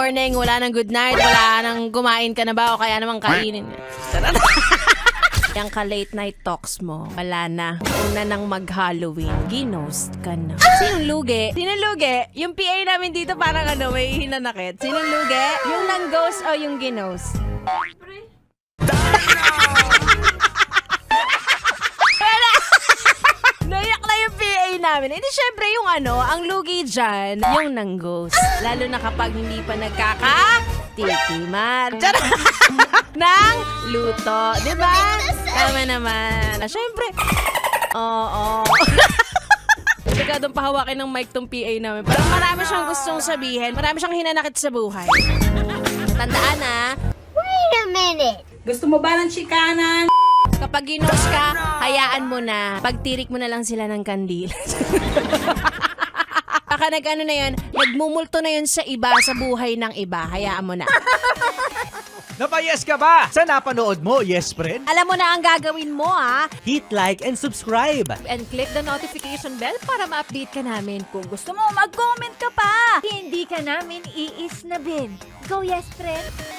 morning, wala nang good night, wala nang kumain ka na ba o kaya namang kainin. Yang ka-late night talks mo, wala na. Una nang mag-Halloween, ginost ka na. Sinong lugi? Sinong lugi? Yung PA namin dito parang may hinanakit. Sinong lugi? Yung nang-ghost o yung ginost? Naiyak na yung PA namin. Hindi, syempre yung ang lugi dyan, yung nang-ghost. Lalo na kapag hindi pa nagkaka-tikiman. Nang luto. Diba? Tama naman. Syempre. Oo. Teka, doon pahawakin ng mic tong PA namin. Parang marami siyang gustong sabihin. Marami siyang hinanakit sa buhay. Tandaan Wait a minute. Gusto mo ba ng chikanan? kapag ginos ka, hayaan mo na. Pagtirik mo na lang sila ng kandil. Baka nag-ano na yun, nagmumulto na yun sa iba, sa buhay ng iba. Hayaan mo na. Napayes ka ba? Sa napanood mo, yes friend? Alam mo na ang gagawin mo, Hit like and subscribe. And click the notification bell para ma-update ka namin. Kung gusto mo, mag-comment ka pa. Hindi ka namin iisnabin. Go, yes, friend!